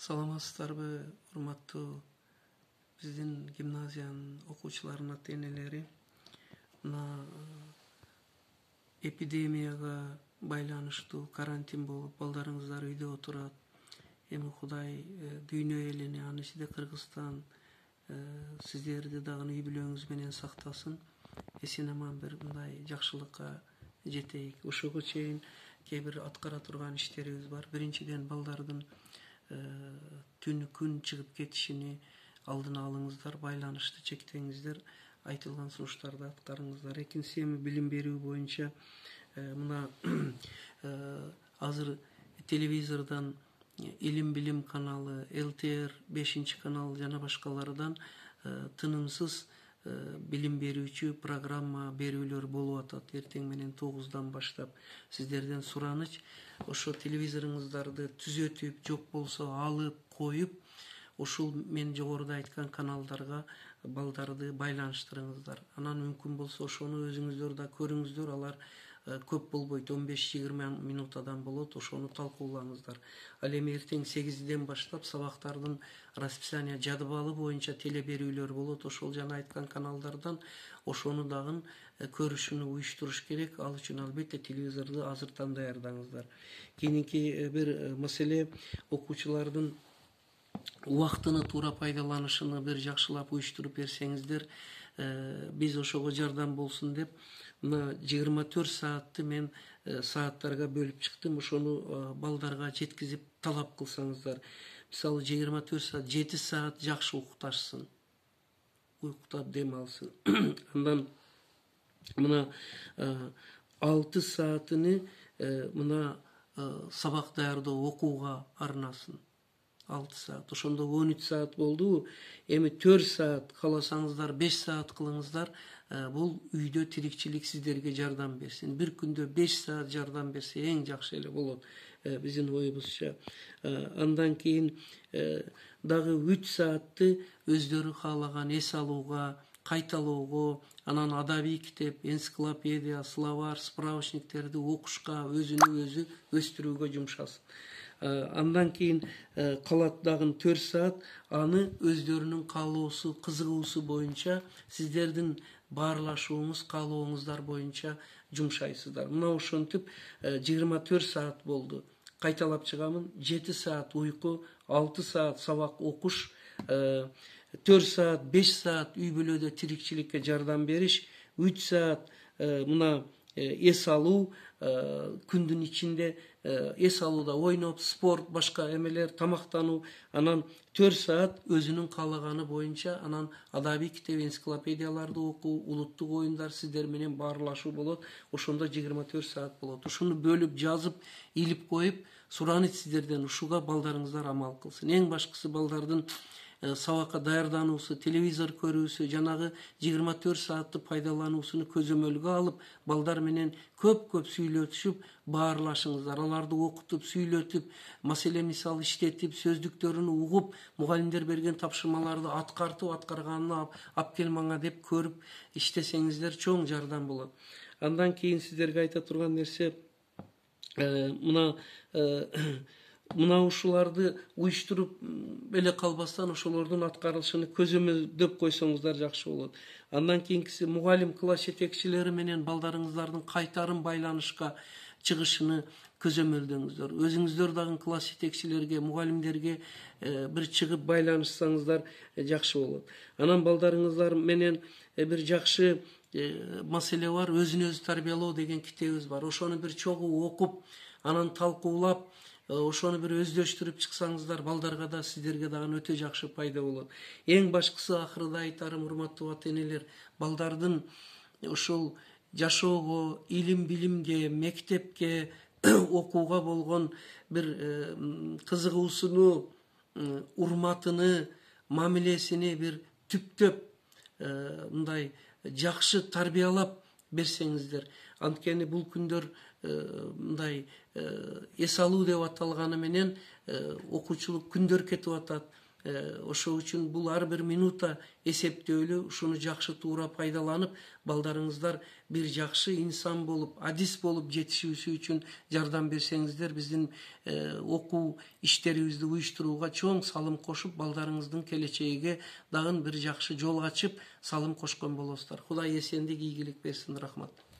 Саламатсыздарбы, урматтуу биздин гимназиянын окуучуларынын ата-энелери. Мына эпидемияга байланыштуу карантин болуп, балдарыңыздар үйдө отурат. Эми Кудай дүйнө элини, анын ичинде Кыргызстан сиздерди дагы үй бүлөңүз менен сактасын. Эсен аман бир мындай жакшылыкка жетейик. Ошого чейин кээ бир аткара турган иштерибиз бар. Биринчиден, балдардын түнү күн чыгып кетишини алдын алыңыздар, байланышты чектеңиздер, айтылган сунуштарды аткарыңыздар. Экинчиси, эми билим берүү боюнча мына азыр телевизордон Илим Билим каналы, ЛТР 5 канал жана башкалардан тынымсыз билим берүүчү программа берүүлөр болуп атат. Эртең менен 9-дан баштап сиздерден сураныч, ошо телевизоруңуздарды түзөтүп, жок болсо алып коюп, ушул мен жогоруда айткан каналдарга балдарды байланыштырыңыздар. Анан мүмкүн болсо ошону өзүңүздөр да көрүңүздөр. Алар көп болбойт, 15-20 минутадан болот, ошону талкуулаңыздар. Ал эми эртең 8-ден баштап сабактардын расписание жадыбалы боюнча теле берүүлөр болот. Ошол жана айткан каналдардан ошону дагы көрүшүнү уюштуруш керек. Ал үчүн албетте телевизорду азыртан даярдаңыздар. Кийинки бир маселе, окуучулардын убактыны туура пайдаланышыны бир жакшылап уюштуруп берсеңиздер, биз ошого жардам болсун деп мына 24 саатты мен сааттарга бөлүп чыктым. Ошону балдарга жеткизип талап кылсаңыздар. Мисалы 24 саат, 7 саат жакшы укташсын, уйкутап дем алсын. Андан мына 6 саатыны мына сабак даярдоо, окууга арнасын. 6 саат. Ошондо 13 саат болду. Эми 4 саат кааласаңыздар, 5 саат кылыңыздар. Бул үйдө тирикчилик сиздерге жардам берсин. Бир күндө 5 саат жардам берсе эң жакшы эле болот, биздин оюбузча. Андан кийин дагы 3 саатты өздөрү каалаган эс алууга, кайталоого, анан адабий китеп, энциклопедия, словарь, справочниктерди окушка, өзүнү өзү өстүрүүгө жумшасын. Андан кийин калат дагы 4 саат, аны өздөрүнүн каалоосу, кызыгуусу боюнча, сиздердин баарлашууңуз, каалооңуздар боюнча жумшайсыздар. Мына ошентип 24 саат болду. Кайталап чыгамын: 7 саат уйку, 6 саат сабак окуш, 4 саат, 5 саат үй бүлөдө тирикчиликке жардам бериш, 3 саат мына эс алуу, күндүн ичинде эс алууда ойноп, спорт, башка эмелер, тамактануу, анан 4 саат өзүнүн каалаганы боюнча, анан адабий китеп, энциклопедияларды окуу, улуттук оюндар сиздер менен баарлашуу болот. Ошондо 24 саат болот. Ушуну бөлүп жазып, илип коюп, сураныч сиздерден, ушуга балдарыңыздар амал кылсын. Эң башкысы, балдардын сабакка даярдануусу, телевизор көрүүсү, жанагы 24 саатты пайдалануусуну көзөмөлгө алып, балдар менен көп сүйлөшүп, баарлашыңыздар. Аларды окутуп, сүйлөтүп, маселе мисал иштетип, сөздүктөрүн угуп, мугалимдер берген тапшырмаларды аткарганына ап кел мага деп көрүп иштесеңиздер чоң жардам болот. Андан кийин сиздерге айта турган нерсе, мына ушуларды уюштуруп эле калбастан, ошолордун аткарылышын көзөмөлдөп койсоңуздар жакшы болот. Андан кийинкиси, мугалим, класс жетекчилери менен балдарыңыздардын кайтарым байланышка чыгышыны көзөмөлдөңүздөр. Өзүңүздөр дагы класс жетекчилерге, мугалимдерге бир чыгып байланышсаңыздар жакшы болот. Анан балдарыңыздар менен бир жакшы маселе бар. Өзүн өзү тарбиялоо деген китебиз бар. Ошону бир чогуу окуп, анан талкуулап, ошону бир өздөштүрүп чыксаңыздар, балдарга да, сиздерге дагы өтө жакшы пайда болот. Эң башкысы, акырда айтарым, урматтуу ата-энелер, балдардын ошол жашоого, илим билимге, мектепке, окууга болгон бир кызыгуусуну, урматыны, мамилесини бир түптөп мындай жакшы тарбиялап берсеңиздер. Анткени бул күндөр мындай эс алуу деп аталганы менен окуучулук күндөр кетип атат. Ошол үчүн бул ар бир минута эсептөөлүү, ушуну жакшы туура пайдаланып, балдарыңыздар бир жакшы инсан болуп, адис болуп жетишүүсү үчүн жардам берсеңиздер, биздин окуу иштерибизди уюштурууга чоң салым кошуп, балдарыңыздын келечегиге дагы бир жакшы жол ачып, салым кошкон болосуздар. Кудай эсендик, ийгилик берсин. Рахмат.